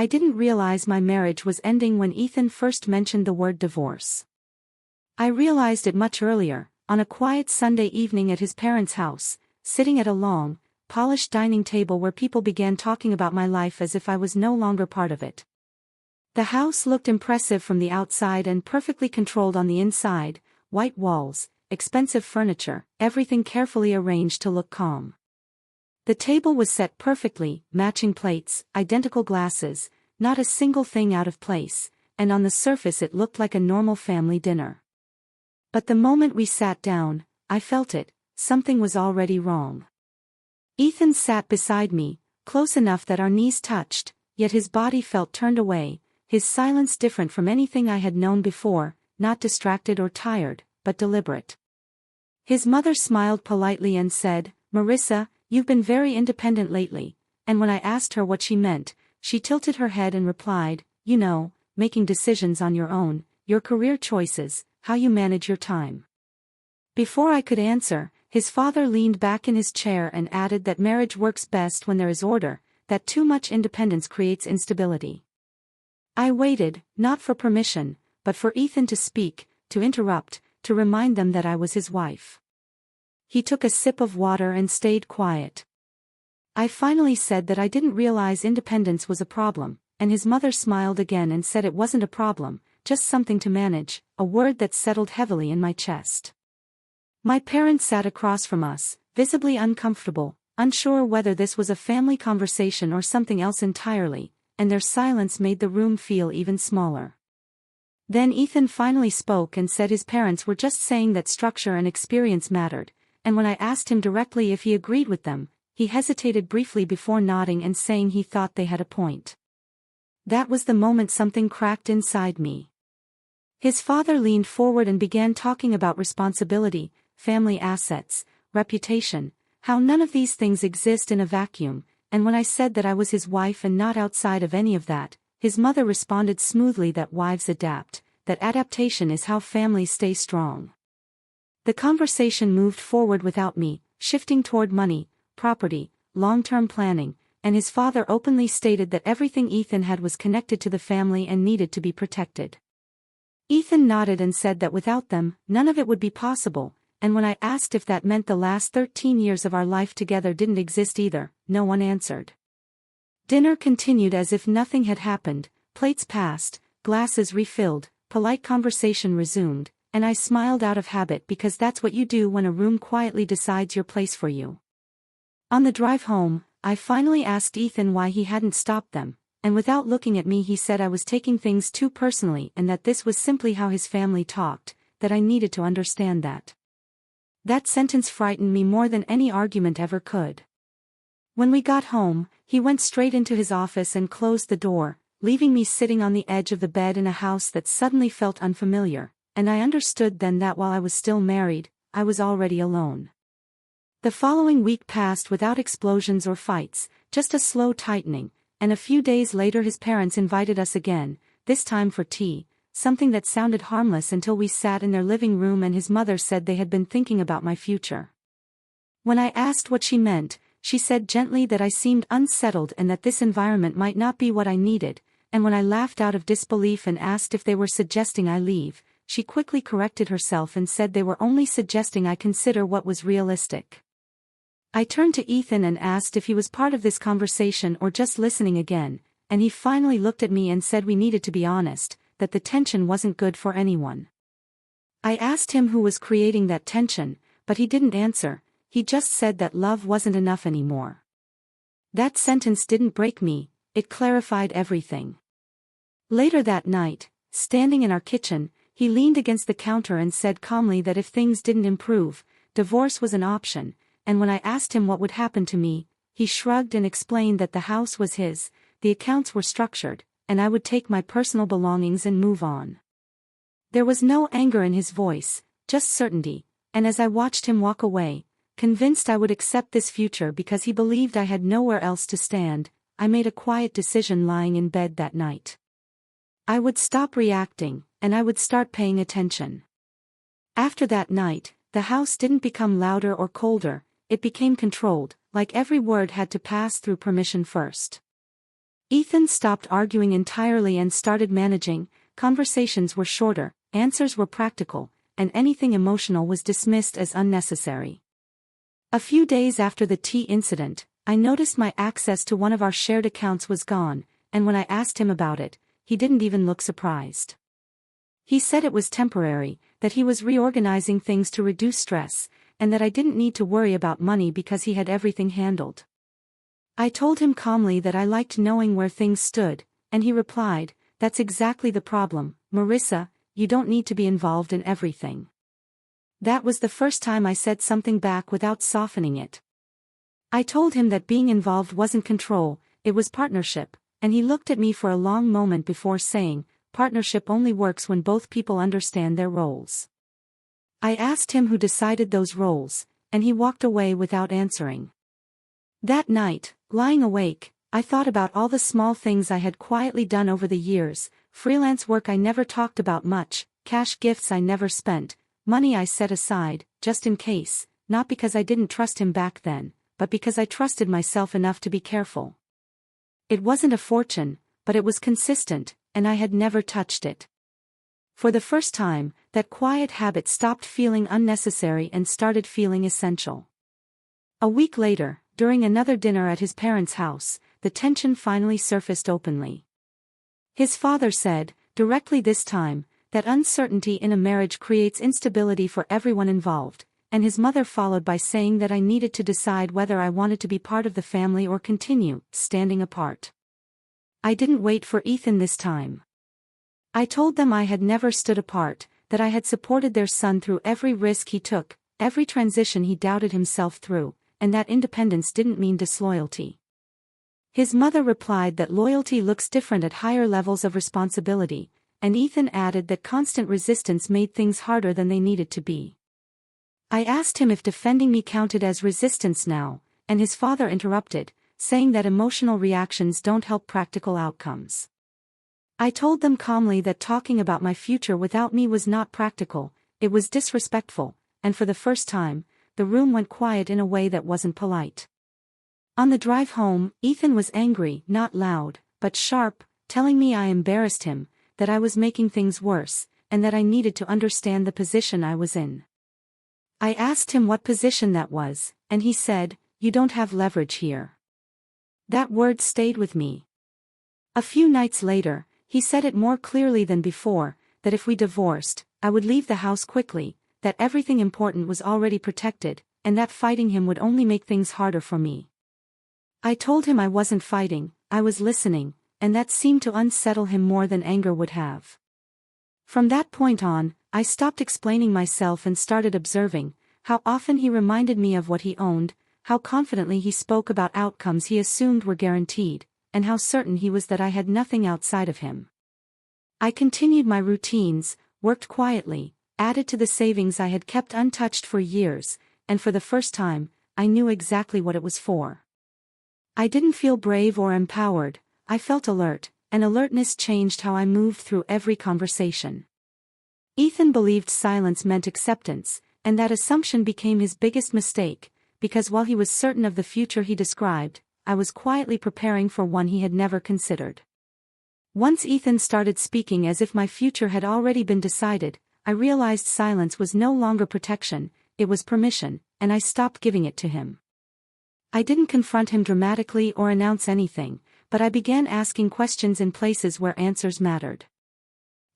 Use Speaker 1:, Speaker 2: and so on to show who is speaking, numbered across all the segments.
Speaker 1: I didn't realize my marriage was ending when Ethan first mentioned the word divorce. I realized it much earlier, on a quiet Sunday evening at his parents' house, sitting at a long, polished dining table where people began talking about my life as if I was no longer part of it. The house looked impressive from the outside and perfectly controlled on the inside: white walls, expensive furniture, everything carefully arranged to look calm. The table was set perfectly, matching plates, identical glasses, not a single thing out of place, and on the surface it looked like a normal family dinner. But the moment we sat down, I felt it: something was already wrong. Ethan sat beside me, close enough that our knees touched, yet his body felt turned away, his silence different from anything I had known before, not distracted or tired, but deliberate. His mother smiled politely and said, "Marissa, you've been very independent lately," and when I asked her what she meant, she tilted her head and replied, "You know, making decisions on your own, your career choices, how you manage your time." Before I could answer, his father leaned back in his chair and added that marriage works best when there is order, that too much independence creates instability. I waited, not for permission, but for Ethan to speak, to interrupt, to remind them that I was his wife. He took a sip of water and stayed quiet. I finally said that I didn't realize independence was a problem, and his mother smiled again and said it wasn't a problem, just something to manage, a word that settled heavily in my chest. My parents sat across from us, visibly uncomfortable, unsure whether this was a family conversation or something else entirely, and their silence made the room feel even smaller. Then Ethan finally spoke and said his parents were just saying that structure and experience mattered, and when I asked him directly if he agreed with them, he hesitated briefly before nodding and saying he thought they had a point. That was the moment something cracked inside me. His father leaned forward and began talking about responsibility, family assets, reputation, how none of these things exist in a vacuum, and when I said that I was his wife and not outside of any of that, his mother responded smoothly that wives adapt, that adaptation is how families stay strong. The conversation moved forward without me, shifting toward money, property, long-term planning, and his father openly stated that everything Ethan had was connected to the family and needed to be protected. Ethan nodded and said that without them, none of it would be possible, and when I asked if that meant the last 13 years of our life together didn't exist either, no one answered. Dinner continued as if nothing had happened, plates passed, glasses refilled, polite conversation resumed, and I smiled out of habit because that's what you do when a room quietly decides your place for you. On the drive home, I finally asked Ethan why he hadn't stopped them, and without looking at me he said I was taking things too personally and that this was simply how his family talked, that I needed to understand that. That sentence frightened me more than any argument ever could. When we got home, he went straight into his office and closed the door, leaving me sitting on the edge of the bed in a house that suddenly felt unfamiliar, and I understood then that while I was still married, I was already alone. The following week passed without explosions or fights, just a slow tightening, and a few days later his parents invited us again, this time for tea, something that sounded harmless until we sat in their living room and his mother said they had been thinking about my future. When I asked what she meant, she said gently that I seemed unsettled and that this environment might not be what I needed, and when I laughed out of disbelief and asked if they were suggesting I leave, she quickly corrected herself and said they were only suggesting I consider what was realistic. I turned to Ethan and asked if he was part of this conversation or just listening again, and he finally looked at me and said we needed to be honest, that the tension wasn't good for anyone. I asked him who was creating that tension, but he didn't answer, he just said that love wasn't enough anymore. That sentence didn't break me, it clarified everything. Later that night, standing in our kitchen, he leaned against the counter and said calmly that if things didn't improve, divorce was an option, and when I asked him what would happen to me, he shrugged and explained that the house was his, the accounts were structured, and I would take my personal belongings and move on. There was no anger in his voice, just certainty, and as I watched him walk away, convinced I would accept this future because he believed I had nowhere else to stand, I made a quiet decision lying in bed that night. I would stop reacting, and I would start paying attention. After that night, the house didn't become louder or colder, it became controlled, like every word had to pass through permission first. Ethan stopped arguing entirely and started managing. Conversations were shorter, answers were practical, and anything emotional was dismissed as unnecessary. A few days after the tea incident, I noticed my access to one of our shared accounts was gone, and when I asked him about it, he didn't even look surprised. He said it was temporary, that he was reorganizing things to reduce stress, and that I didn't need to worry about money because he had everything handled. I told him calmly that I liked knowing where things stood, and he replied, "That's exactly the problem, Marissa, you don't need to be involved in everything." That was the first time I said something back without softening it. I told him that being involved wasn't control, it was partnership, and he looked at me for a long moment before saying, "Partnership only works when both people understand their roles." I asked him who decided those roles, and he walked away without answering. That night, lying awake, I thought about all the small things I had quietly done over the years: freelance work I never talked about much, cash gifts I never spent, money I set aside, just in case, not because I didn't trust him back then, but because I trusted myself enough to be careful. It wasn't a fortune, but it was consistent, and I had never touched it. For the first time, that quiet habit stopped feeling unnecessary and started feeling essential. A week later, during another dinner at his parents' house, the tension finally surfaced openly. His father said, directly this time, that uncertainty in a marriage creates instability for everyone involved, and his mother followed by saying that I needed to decide whether I wanted to be part of the family or continue standing apart. I didn't wait for Ethan this time. I told them I had never stood apart, that I had supported their son through every risk he took, every transition he doubted himself through, and that independence didn't mean disloyalty. His mother replied that loyalty looks different at higher levels of responsibility, and Ethan added that constant resistance made things harder than they needed to be. I asked him if defending me counted as resistance now, and his father interrupted, saying that emotional reactions don't help practical outcomes. I told them calmly that talking about my future without me was not practical, it was disrespectful, and for the first time, the room went quiet in a way that wasn't polite. On the drive home, Ethan was angry, not loud, but sharp, telling me I embarrassed him, that I was making things worse, and that I needed to understand the position I was in. I asked him what position that was, and he said, "You don't have leverage here." That word stayed with me. A few nights later, he said it more clearly than before, that if we divorced, I would leave the house quickly, that everything important was already protected, and that fighting him would only make things harder for me. I told him I wasn't fighting, I was listening, and that seemed to unsettle him more than anger would have. From that point on, I stopped explaining myself and started observing how often he reminded me of what he owned, how confidently he spoke about outcomes he assumed were guaranteed, and how certain he was that I had nothing outside of him. I continued my routines, worked quietly, added to the savings I had kept untouched for years, and for the first time, I knew exactly what it was for. I didn't feel brave or empowered, I felt alert, and alertness changed how I moved through every conversation. Ethan believed silence meant acceptance, and that assumption became his biggest mistake, because while he was certain of the future he described, I was quietly preparing for one he had never considered. Once Ethan started speaking as if my future had already been decided, I realized silence was no longer protection, it was permission, and I stopped giving it to him. I didn't confront him dramatically or announce anything, but I began asking questions in places where answers mattered.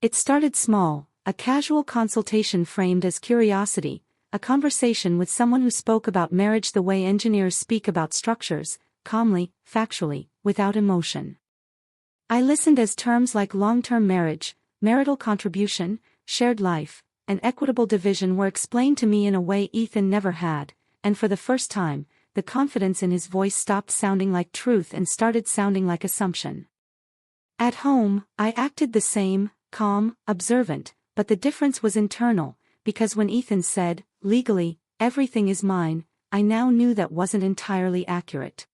Speaker 1: It started small, a casual consultation framed as curiosity, a conversation with someone who spoke about marriage the way engineers speak about structures, calmly, factually, without emotion. I listened as terms like long-term marriage, marital contribution, shared life, and equitable division were explained to me in a way Ethan never had, and for the first time, the confidence in his voice stopped sounding like truth and started sounding like assumption. At home, I acted the same, calm, observant, but the difference was internal, because when Ethan said, "Legally, everything is mine," I now knew that wasn't entirely accurate.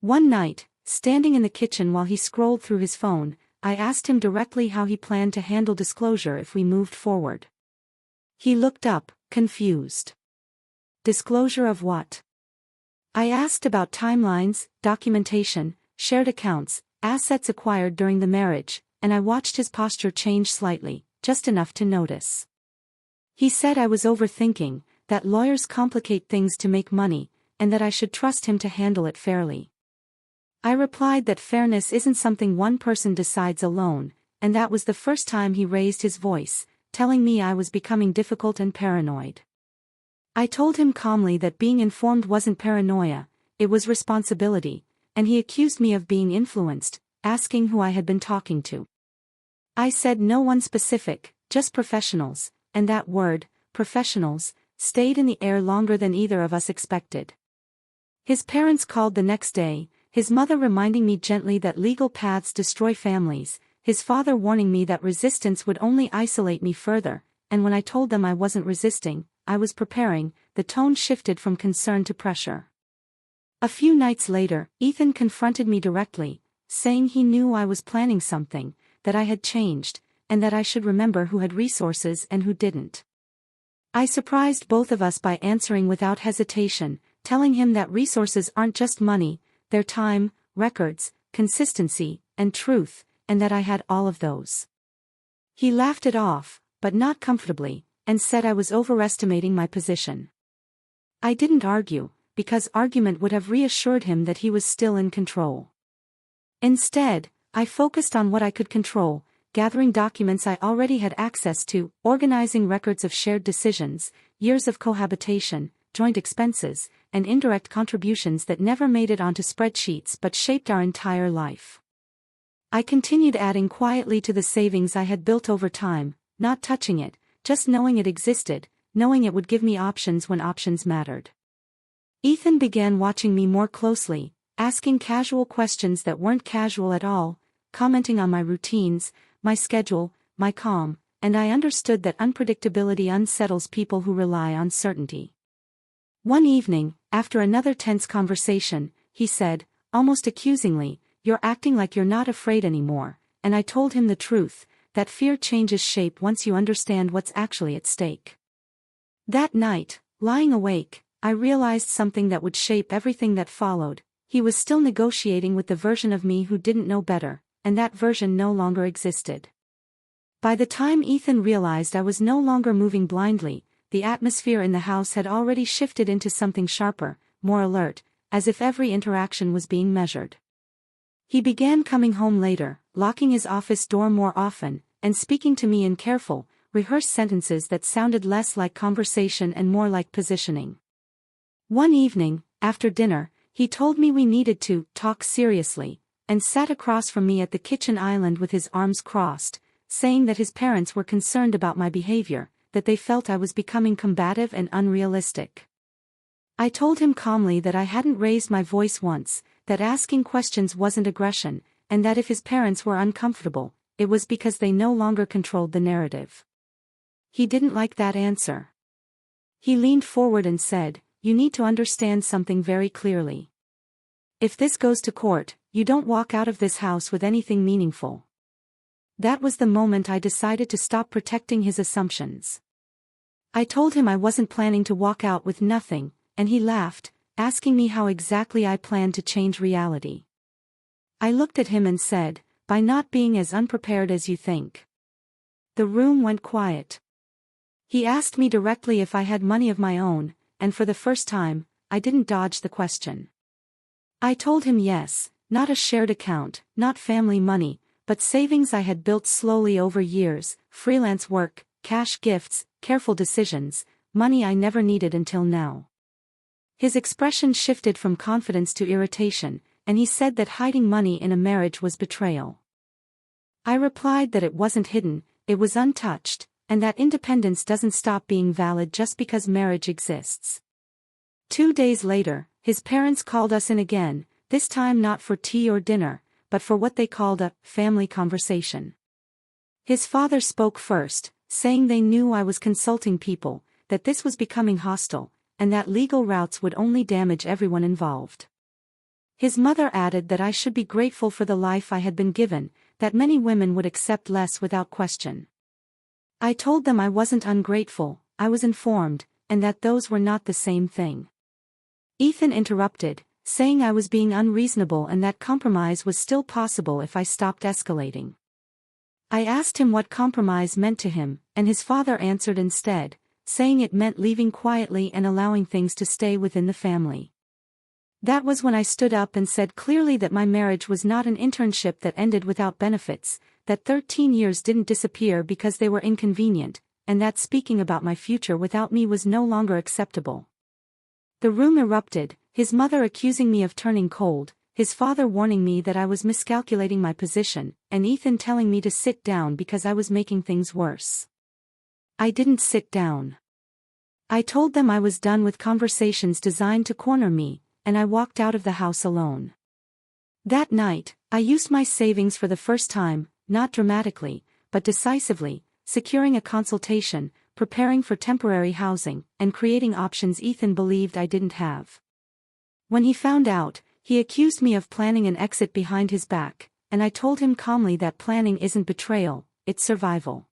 Speaker 1: One night, standing in the kitchen while he scrolled through his phone, I asked him directly how he planned to handle disclosure if we moved forward. He looked up, confused. Disclosure of what? I asked about timelines, documentation, shared accounts, assets acquired during the marriage, and I watched his posture change slightly, just enough to notice. He said I was overthinking, that lawyers complicate things to make money, and that I should trust him to handle it fairly. I replied that fairness isn't something one person decides alone, and that was the first time he raised his voice, telling me I was becoming difficult and paranoid. I told him calmly that being informed wasn't paranoia, it was responsibility, and he accused me of being influenced, asking who I had been talking to. I said no one specific, just professionals, and that word, professionals, stayed in the air longer than either of us expected. His parents called the next day, his mother reminding me gently that legal paths destroy families, his father warning me that resistance would only isolate me further, and when I told them I wasn't resisting, I was preparing, the tone shifted from concern to pressure. A few nights later, Ethan confronted me directly, saying he knew I was planning something, that I had changed, and that I should remember who had resources and who didn't. I surprised both of us by answering without hesitation, telling him that resources aren't just money, they're time, records, consistency, and truth, and that I had all of those. He laughed it off, but not comfortably, and said I was overestimating my position. I didn't argue, because argument would have reassured him that he was still in control. Instead, I focused on what I could control, gathering documents I already had access to, organizing records of shared decisions, years of cohabitation, joint expenses, and indirect contributions that never made it onto spreadsheets but shaped our entire life. I continued adding quietly to the savings I had built over time, not touching it, just knowing it existed, knowing it would give me options when options mattered. Ethan began watching me more closely, asking casual questions that weren't casual at all, commenting on my routines, my schedule, my calm, and I understood that unpredictability unsettles people who rely on certainty. One evening, after another tense conversation, he said, almost accusingly, "You're acting like you're not afraid anymore," and I told him the truth, that fear changes shape once you understand what's actually at stake. That night, lying awake, I realized something that would shape everything that followed. He was still negotiating with the version of me who didn't know better, and that version no longer existed. By the time Ethan realized I was no longer moving blindly, the atmosphere in the house had already shifted into something sharper, more alert, as if every interaction was being measured. He began coming home later, locking his office door more often, and speaking to me in careful, rehearsed sentences that sounded less like conversation and more like positioning. One evening, after dinner, he told me we needed to talk seriously, and sat across from me at the kitchen island with his arms crossed, saying that his parents were concerned about my behavior, that they felt I was becoming combative and unrealistic. I told him calmly that I hadn't raised my voice once, that asking questions wasn't aggression, and that if his parents were uncomfortable, it was because they no longer controlled the narrative. He didn't like that answer. He leaned forward and said, "You need to understand something very clearly. If this goes to court, you don't walk out of this house with anything meaningful." That was the moment I decided to stop protecting his assumptions. I told him I wasn't planning to walk out with nothing, and he laughed, asking me how exactly I planned to change reality. I looked at him and said, "By not being as unprepared as you think." The room went quiet. He asked me directly if I had money of my own, and for the first time, I didn't dodge the question. I told him yes, not a shared account, not family money, but savings I had built slowly over years, freelance work, cash gifts, careful decisions, money I never needed until now. His expression shifted from confidence to irritation, and he said that hiding money in a marriage was betrayal. I replied that it wasn't hidden, it was untouched, and that independence doesn't stop being valid just because marriage exists. 2 days later, his parents called us in again, this time not for tea or dinner, but for what they called a family conversation. His father spoke first, saying they knew I was consulting people, that this was becoming hostile, and that legal routes would only damage everyone involved. His mother added that I should be grateful for the life I had been given, that many women would accept less without question. I told them I wasn't ungrateful, I was informed, and that those were not the same thing. Ethan interrupted, saying I was being unreasonable and that compromise was still possible if I stopped escalating. I asked him what compromise meant to him, and his father answered instead, saying it meant leaving quietly and allowing things to stay within the family. That was when I stood up and said clearly that my marriage was not an internship that ended without benefits, that 13 years didn't disappear because they were inconvenient, and that speaking about my future without me was no longer acceptable. The room erupted, his mother accusing me of turning cold, his father warning me that I was miscalculating my position, and Ethan telling me to sit down because I was making things worse. I didn't sit down. I told them I was done with conversations designed to corner me, and I walked out of the house alone. That night, I used my savings for the first time, not dramatically, but decisively, securing a consultation, preparing for temporary housing, and creating options Ethan believed I didn't have. When he found out, he accused me of planning an exit behind his back, and I told him calmly that planning isn't betrayal, it's survival.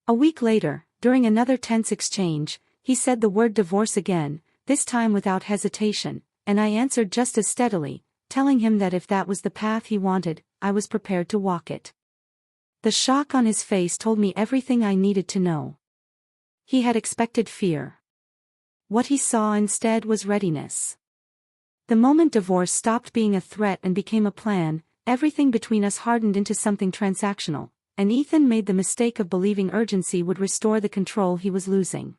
Speaker 1: A week later, during another tense exchange, he said the word divorce again, this time without hesitation, and I answered just as steadily, telling him that if that was the path he wanted, I was prepared to walk it. The shock on his face told me everything I needed to know. He had expected fear. What he saw instead was readiness. The moment divorce stopped being a threat and became a plan, everything between us hardened into something transactional, and Ethan made the mistake of believing urgency would restore the control he was losing.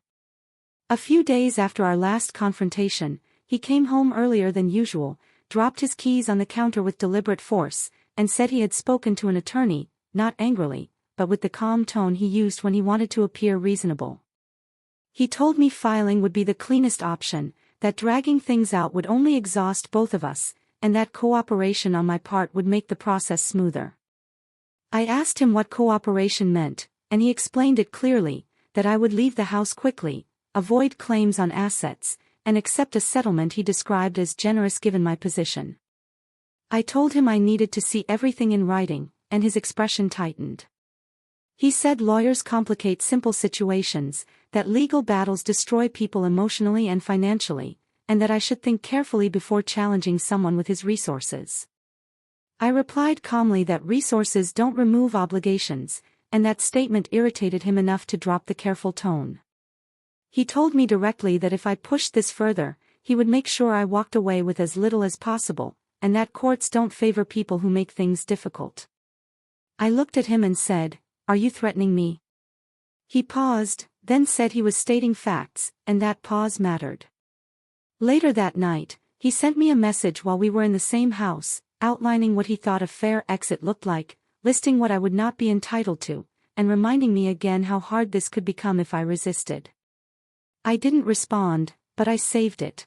Speaker 1: A few days after our last confrontation, he came home earlier than usual, dropped his keys on the counter with deliberate force, and said he had spoken to an attorney, not angrily, but with the calm tone he used when he wanted to appear reasonable. He told me filing would be the cleanest option, that dragging things out would only exhaust both of us, and that cooperation on my part would make the process smoother. I asked him what cooperation meant, and he explained it clearly, that I would leave the house quickly, avoid claims on assets, and accept a settlement he described as generous given my position. I told him I needed to see everything in writing, and his expression tightened. He said lawyers complicate simple situations, that legal battles destroy people emotionally and financially, and that I should think carefully before challenging someone with his resources. I replied calmly that resources don't remove obligations, and that statement irritated him enough to drop the careful tone. He told me directly that if I pushed this further, he would make sure I walked away with as little as possible, and that courts don't favor people who make things difficult. I looked at him and said, "Are you threatening me?" He paused, then said he was stating facts, and that pause mattered. Later that night, he sent me a message while we were in the same house, outlining what he thought a fair exit looked like, listing what I would not be entitled to, and reminding me again how hard this could become if I resisted. I didn't respond, but I saved it.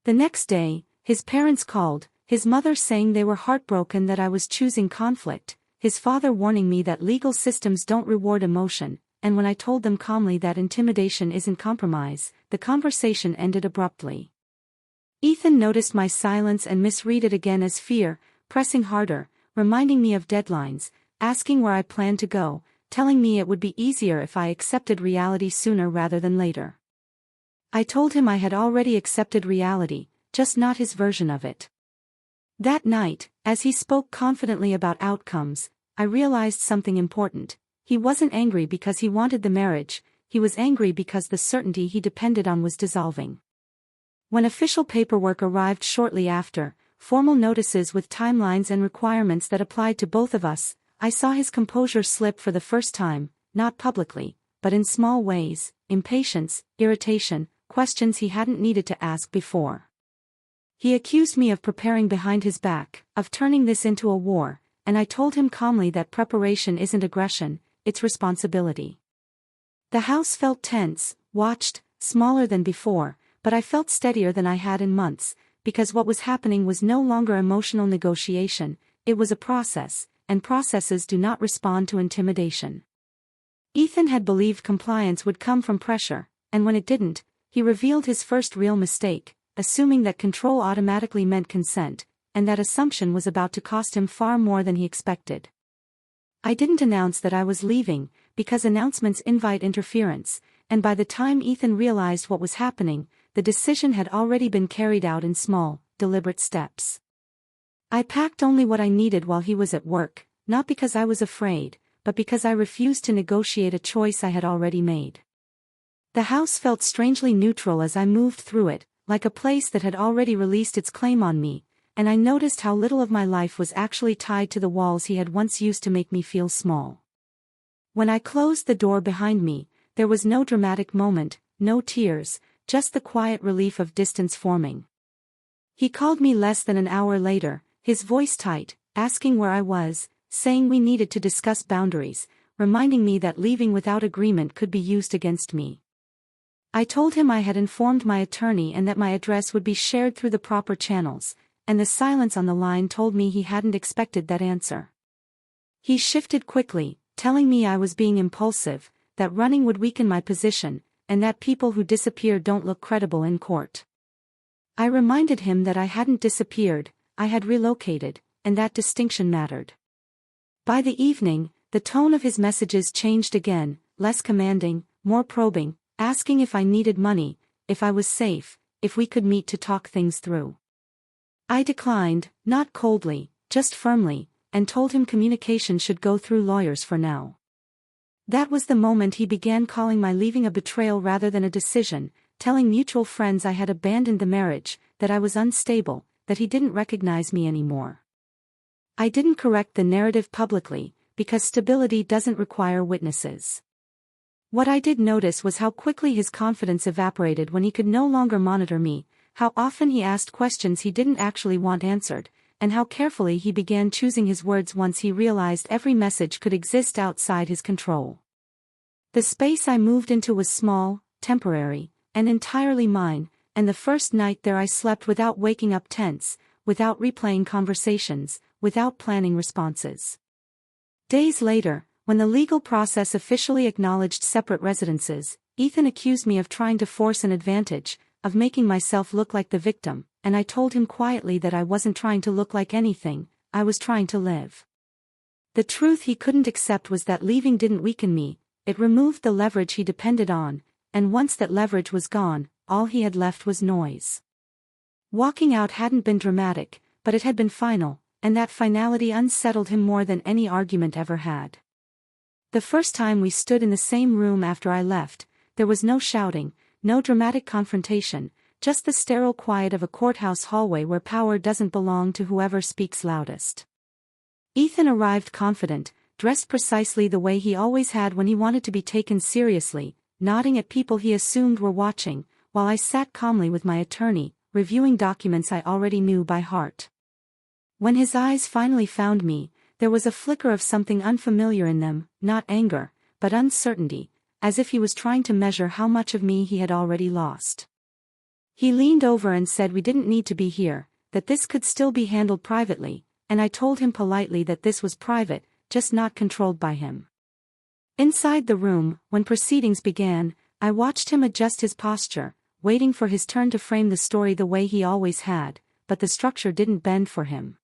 Speaker 1: The next day, his parents called, his mother saying they were heartbroken that I was choosing conflict, his father warning me that legal systems don't reward emotion, and when I told them calmly that intimidation isn't compromise, the conversation ended abruptly. Ethan noticed my silence and misread it again as fear, pressing harder, reminding me of deadlines, asking where I planned to go, telling me it would be easier if I accepted reality sooner rather than later. I told him I had already accepted reality, just not his version of it. That night, as he spoke confidently about outcomes, I realized something important. He wasn't angry because he wanted the marriage, he was angry because the certainty he depended on was dissolving. When official paperwork arrived shortly after, formal notices with timelines and requirements that applied to both of us, I saw his composure slip for the first time, not publicly, but in small ways, impatience, irritation, questions he hadn't needed to ask before. He accused me of preparing behind his back, of turning this into a war, and I told him calmly that preparation isn't aggression, it's responsibility. The house felt tense, watched, smaller than before, but I felt steadier than I had in months, because what was happening was no longer emotional negotiation, it was a process, and processes do not respond to intimidation. Ethan had believed compliance would come from pressure, and when it didn't, he revealed his first real mistake, assuming that control automatically meant consent, and that assumption was about to cost him far more than he expected. I didn't announce that I was leaving, because announcements invite interference, and by the time Ethan realized what was happening, the decision had already been carried out in small, deliberate steps. I packed only what I needed while he was at work, not because I was afraid, but because I refused to negotiate a choice I had already made. The house felt strangely neutral as I moved through it, like a place that had already released its claim on me, and I noticed how little of my life was actually tied to the walls he had once used to make me feel small. When I closed the door behind me, there was no dramatic moment, no tears, just the quiet relief of distance forming. He called me less than an hour later, his voice tight, asking where I was, saying we needed to discuss boundaries, reminding me that leaving without agreement could be used against me. I told him I had informed my attorney and that my address would be shared through the proper channels, and the silence on the line told me he hadn't expected that answer. He shifted quickly, telling me I was being impulsive, that running would weaken my position, and that people who disappear don't look credible in court. I reminded him that I hadn't disappeared, I had relocated, and that distinction mattered. By the evening, the tone of his messages changed again, less commanding, more probing, asking if I needed money, if I was safe, if we could meet to talk things through. I declined, not coldly, just firmly, and told him communication should go through lawyers for now. That was the moment he began calling my leaving a betrayal rather than a decision, telling mutual friends I had abandoned the marriage, that I was unstable, that he didn't recognize me anymore. I didn't correct the narrative publicly, because stability doesn't require witnesses. What I did notice was how quickly his confidence evaporated when he could no longer monitor me, how often he asked questions he didn't actually want answered, and how carefully he began choosing his words once he realized every message could exist outside his control. The space I moved into was small, temporary, and entirely mine, and the first night there I slept without waking up tense, without replaying conversations, without planning responses. Days later, when the legal process officially acknowledged separate residences, Ethan accused me of trying to force an advantage, of making myself look like the victim, and I told him quietly that I wasn't trying to look like anything, I was trying to live. The truth he couldn't accept was that leaving didn't weaken me, it removed the leverage he depended on, and once that leverage was gone, all he had left was noise. Walking out hadn't been dramatic, but it had been final, and that finality unsettled him more than any argument ever had. The first time we stood in the same room after I left, there was no shouting, no dramatic confrontation, just the sterile quiet of a courthouse hallway where power doesn't belong to whoever speaks loudest. Ethan arrived confident, dressed precisely the way he always had when he wanted to be taken seriously, nodding at people he assumed were watching, while I sat calmly with my attorney, reviewing documents I already knew by heart. When his eyes finally found me, there was a flicker of something unfamiliar in them, not anger, but uncertainty, as if he was trying to measure how much of me he had already lost. He leaned over and said we didn't need to be here, that this could still be handled privately, and I told him politely that this was private, just not controlled by him. Inside the room, when proceedings began, I watched him adjust his posture, waiting for his turn to frame the story the way he always had, but the structure didn't bend for him.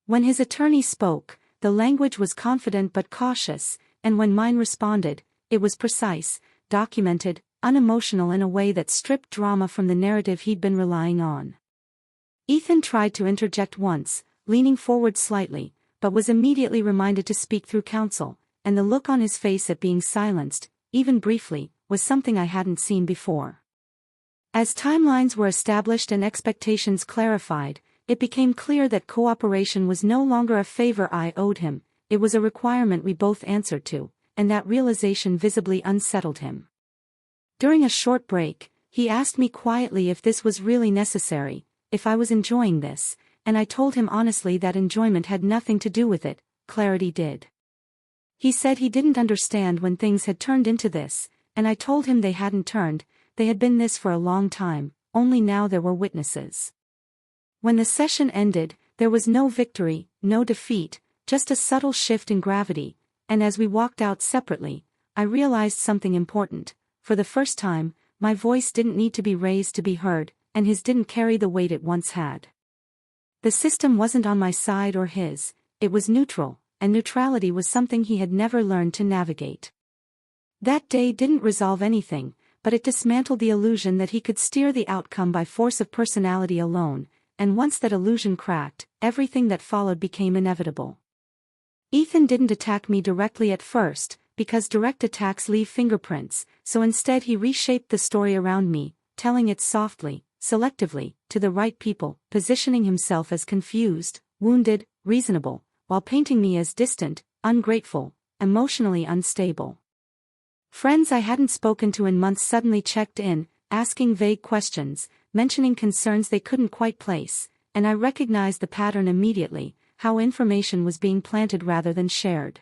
Speaker 1: When his attorney spoke, the language was confident but cautious, and when mine responded, it was precise, documented, unemotional in a way that stripped drama from the narrative he'd been relying on. Ethan tried to interject once, leaning forward slightly, but was immediately reminded to speak through counsel, and the look on his face at being silenced, even briefly, was something I hadn't seen before. As timelines were established and expectations clarified, it became clear that cooperation was no longer a favor I owed him, it was a requirement we both answered to, and that realization visibly unsettled him. During a short break, he asked me quietly if this was really necessary, if I was enjoying this, and I told him honestly that enjoyment had nothing to do with it, clarity did. He said he didn't understand when things had turned into this, and I told him they hadn't turned, they had been this for a long time, only now there were witnesses. When the session ended, there was no victory, no defeat, just a subtle shift in gravity, and as we walked out separately, I realized something important. For the first time, my voice didn't need to be raised to be heard, and his didn't carry the weight it once had. The system wasn't on my side or his, it was neutral, and neutrality was something he had never learned to navigate. That day didn't resolve anything, but it dismantled the illusion that he could steer the outcome by force of personality alone, and once that illusion cracked, everything that followed became inevitable. Ethan didn't attack me directly at first, because direct attacks leave fingerprints, so instead he reshaped the story around me, telling it softly, selectively, to the right people, positioning himself as confused, wounded, reasonable, while painting me as distant, ungrateful, emotionally unstable. Friends I hadn't spoken to in months suddenly checked in, asking vague questions, mentioning concerns they couldn't quite place, and I recognized the pattern immediately, how information was being planted rather than shared.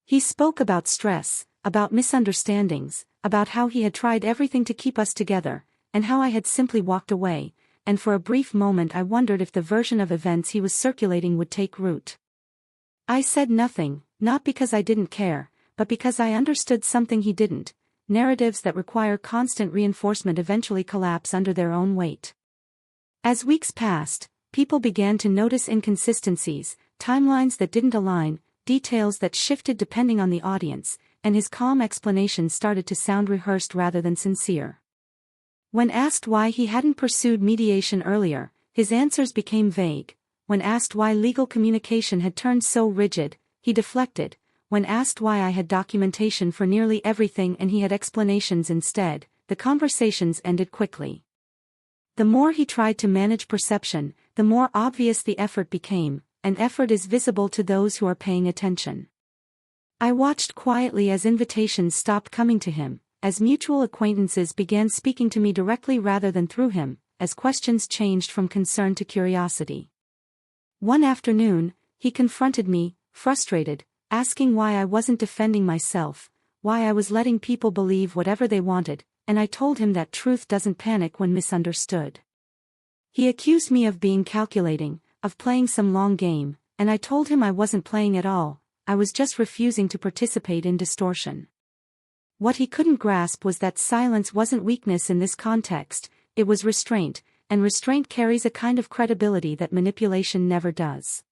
Speaker 1: He spoke about stress, about misunderstandings, about how he had tried everything to keep us together, and how I had simply walked away, and for a brief moment I wondered if the version of events he was circulating would take root. I said nothing, not because I didn't care, but because I understood something he didn't. Narratives that require constant reinforcement eventually collapse under their own weight. As weeks passed, people began to notice inconsistencies, timelines that didn't align, details that shifted depending on the audience, and his calm explanations started to sound rehearsed rather than sincere. When asked why he hadn't pursued mediation earlier, his answers became vague. When asked why legal communication had turned so rigid, he deflected. When asked why I had documentation for nearly everything and he had explanations instead, the conversations ended quickly. The more he tried to manage perception, the more obvious the effort became, and effort is visible to those who are paying attention. I watched quietly as invitations stopped coming to him, as mutual acquaintances began speaking to me directly rather than through him, as questions changed from concern to curiosity. One afternoon, he confronted me, frustrated, asking why I wasn't defending myself, why I was letting people believe whatever they wanted, and I told him that truth doesn't panic when misunderstood. He accused me of being calculating, of playing some long game, and I told him I wasn't playing at all, I was just refusing to participate in distortion. What he couldn't grasp was that silence wasn't weakness in this context, it was restraint, and restraint carries a kind of credibility that manipulation never does.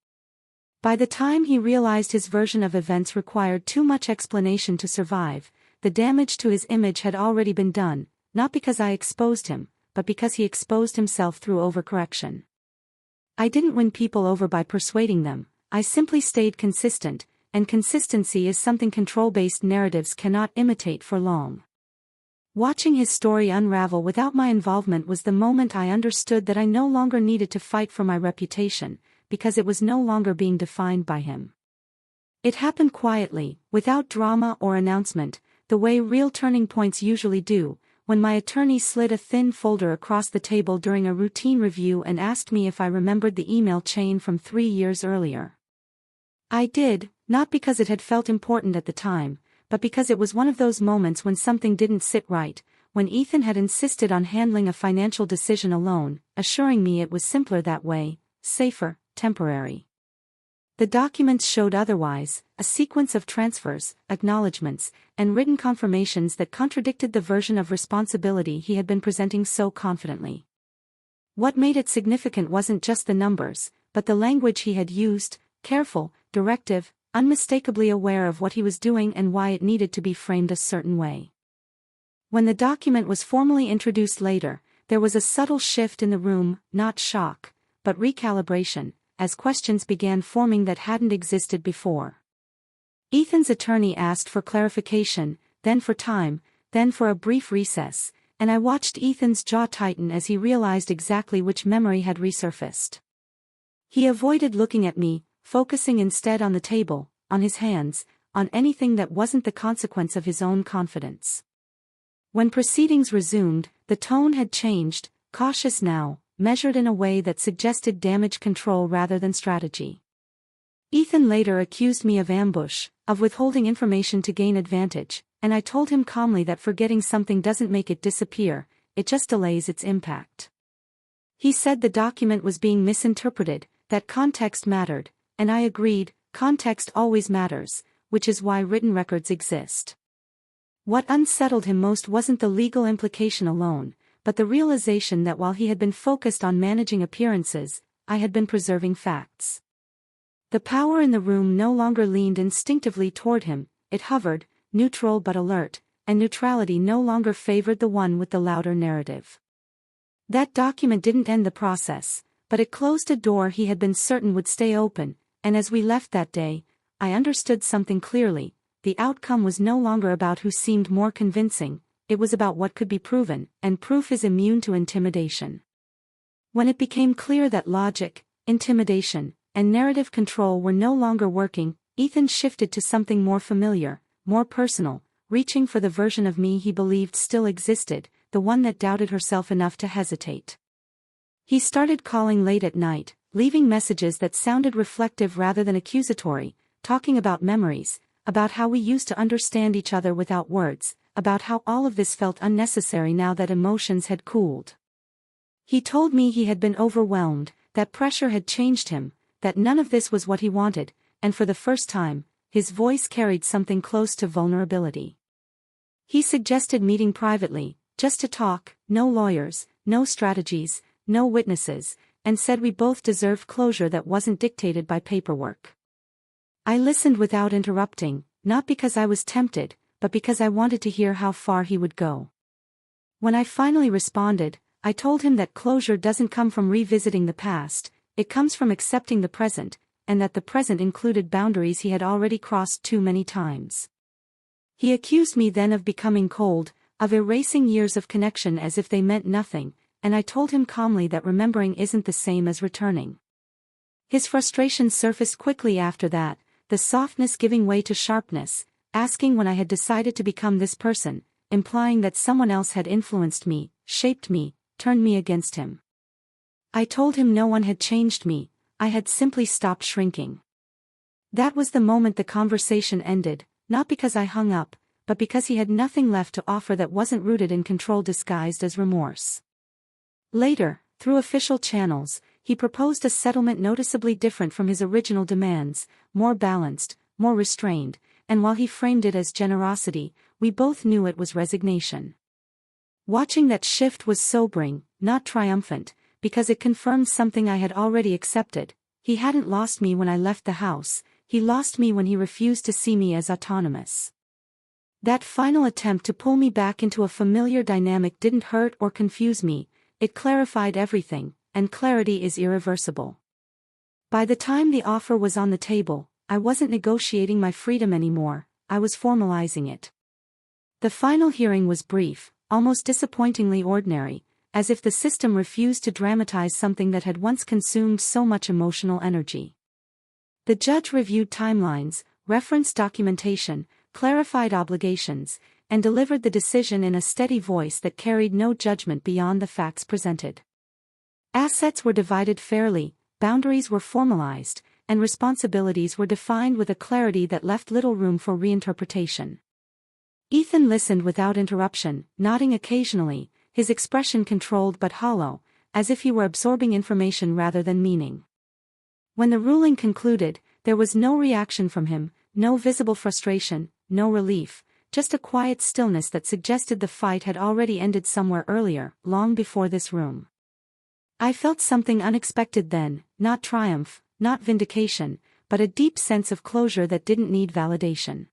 Speaker 1: By the time he realized his version of events required too much explanation to survive, the damage to his image had already been done, not because I exposed him, but because he exposed himself through overcorrection. I didn't win people over by persuading them, I simply stayed consistent, and consistency is something control-based narratives cannot imitate for long. Watching his story unravel without my involvement was the moment I understood that I no longer needed to fight for my reputation, because it was no longer being defined by him. It happened quietly, without drama or announcement, the way real turning points usually do, when my attorney slid a thin folder across the table during a routine review and asked me if I remembered the email chain from 3 years earlier. I did, not because it had felt important at the time, but because it was one of those moments when something didn't sit right, when Ethan had insisted on handling a financial decision alone, assuring me it was simpler that way, safer, temporary. The documents showed otherwise, a sequence of transfers, acknowledgements, and written confirmations that contradicted the version of responsibility he had been presenting so confidently. What made it significant wasn't just the numbers, but the language he had used, careful, directive, unmistakably aware of what he was doing and why it needed to be framed a certain way. When the document was formally introduced later, there was a subtle shift in the room, not shock, but recalibration, as questions began forming that hadn't existed before. Ethan's attorney asked for clarification, then for time, then for a brief recess, and I watched Ethan's jaw tighten as he realized exactly which memory had resurfaced. He avoided looking at me, focusing instead on the table, on his hands, on anything that wasn't the consequence of his own confidence. When proceedings resumed, the tone had changed, cautious now, measured in a way that suggested damage control rather than strategy. Ethan later accused me of ambush, of withholding information to gain advantage, and I told him calmly that forgetting something doesn't make it disappear, it just delays its impact. He said the document was being misinterpreted, that context mattered, and I agreed, context always matters, which is why written records exist. What unsettled him most wasn't the legal implication alone, but the realization that while he had been focused on managing appearances, I had been preserving facts. The power in the room no longer leaned instinctively toward him, it hovered, neutral but alert, and neutrality no longer favored the one with the louder narrative. That document didn't end the process, but it closed a door he had been certain would stay open, and as we left that day, I understood something clearly. The outcome was no longer about who seemed more convincing, it was about what could be proven, and proof is immune to intimidation. When it became clear that logic, intimidation, and narrative control were no longer working, Ethan shifted to something more familiar, more personal, reaching for the version of me he believed still existed, the one that doubted herself enough to hesitate. He started calling late at night, leaving messages that sounded reflective rather than accusatory, talking about memories, about how we used to understand each other without words, about how all of this felt unnecessary now that emotions had cooled. He told me he had been overwhelmed, that pressure had changed him, that none of this was what he wanted, and for the first time, his voice carried something close to vulnerability. He suggested meeting privately, just to talk, no lawyers, no strategies, no witnesses, and said we both deserved closure that wasn't dictated by paperwork. I listened without interrupting, not because I was tempted, but because I wanted to hear how far he would go. When I finally responded, I told him that closure doesn't come from revisiting the past, it comes from accepting the present, and that the present included boundaries he had already crossed too many times. He accused me then of becoming cold, of erasing years of connection as if they meant nothing, and I told him calmly that remembering isn't the same as returning. His frustration surfaced quickly after that, the softness giving way to sharpness, asking when I had decided to become this person, implying that someone else had influenced me, shaped me, turned me against him. I told him no one had changed me, I had simply stopped shrinking. That was the moment the conversation ended, not because I hung up, but because he had nothing left to offer that wasn't rooted in control disguised as remorse. Later, through official channels, he proposed a settlement noticeably different from his original demands, more balanced, more restrained, and while he framed it as generosity, we both knew it was resignation. Watching that shift was sobering, not triumphant, because it confirmed something I had already accepted. He hadn't lost me when I left the house, he lost me when he refused to see me as autonomous. That final attempt to pull me back into a familiar dynamic didn't hurt or confuse me, it clarified everything, and clarity is irreversible. By the time the offer was on the table, I wasn't negotiating my freedom anymore, I was formalizing it. The final hearing was brief, almost disappointingly ordinary, as if the system refused to dramatize something that had once consumed so much emotional energy. The judge reviewed timelines, referenced documentation, clarified obligations, and delivered the decision in a steady voice that carried no judgment beyond the facts presented. Assets were divided fairly, boundaries were formalized, and responsibilities were defined with a clarity that left little room for reinterpretation. Ethan listened without interruption, nodding occasionally, his expression controlled but hollow, as if he were absorbing information rather than meaning. When the ruling concluded, there was no reaction from him, no visible frustration, no relief, just a quiet stillness that suggested the fight had already ended somewhere earlier, long before this room. I felt something unexpected then, not triumph, not vindication, but a deep sense of closure that didn't need validation.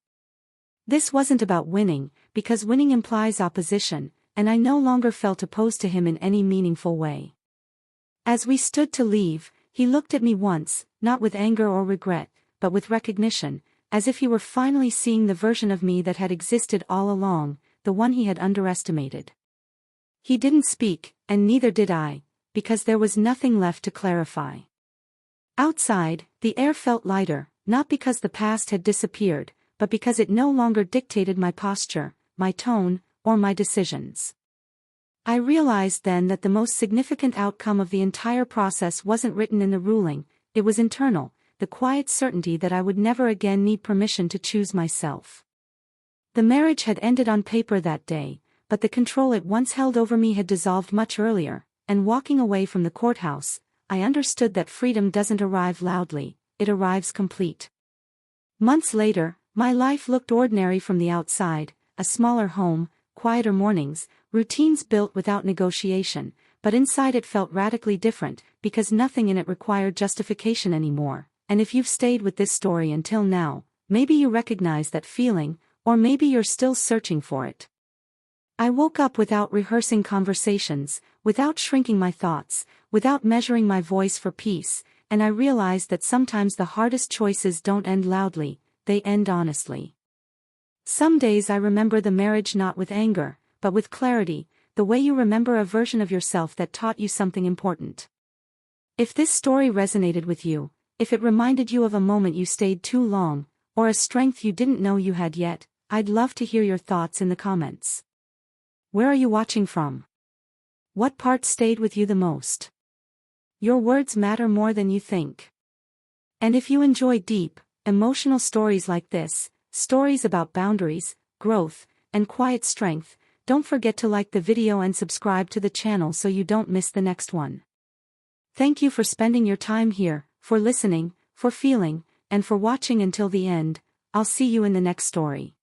Speaker 1: This wasn't about winning, because winning implies opposition, and I no longer felt opposed to him in any meaningful way. As we stood to leave, he looked at me once, not with anger or regret, but with recognition, as if he were finally seeing the version of me that had existed all along, the one he had underestimated. He didn't speak, and neither did I, because there was nothing left to clarify. Outside, the air felt lighter, not because the past had disappeared, but because it no longer dictated my posture, my tone, or my decisions. I realized then that the most significant outcome of the entire process wasn't written in the ruling, it was internal, the quiet certainty that I would never again need permission to choose myself. The marriage had ended on paper that day, but the control it once held over me had dissolved much earlier, and walking away from the courthouse, I understood that freedom doesn't arrive loudly, it arrives complete. Months later, my life looked ordinary from the outside, a smaller home, quieter mornings, routines built without negotiation, but inside it felt radically different, because nothing in it required justification anymore. And if you've stayed with this story until now, maybe you recognize that feeling, or maybe you're still searching for it. I woke up without rehearsing conversations, without shrinking my thoughts, without measuring my voice for peace, and I realized that sometimes the hardest choices don't end loudly, they end honestly. Some days I remember the marriage not with anger, but with clarity, the way you remember a version of yourself that taught you something important. If this story resonated with you, if it reminded you of a moment you stayed too long, or a strength you didn't know you had yet, I'd love to hear your thoughts in the comments. Where are you watching from? What part stayed with you the most? Your words matter more than you think. And if you enjoy deep, emotional stories like this, stories about boundaries, growth, and quiet strength, don't forget to like the video and subscribe to the channel so you don't miss the next one. Thank you for spending your time here, for listening, for feeling, and for watching until the end. I'll see you in the next story.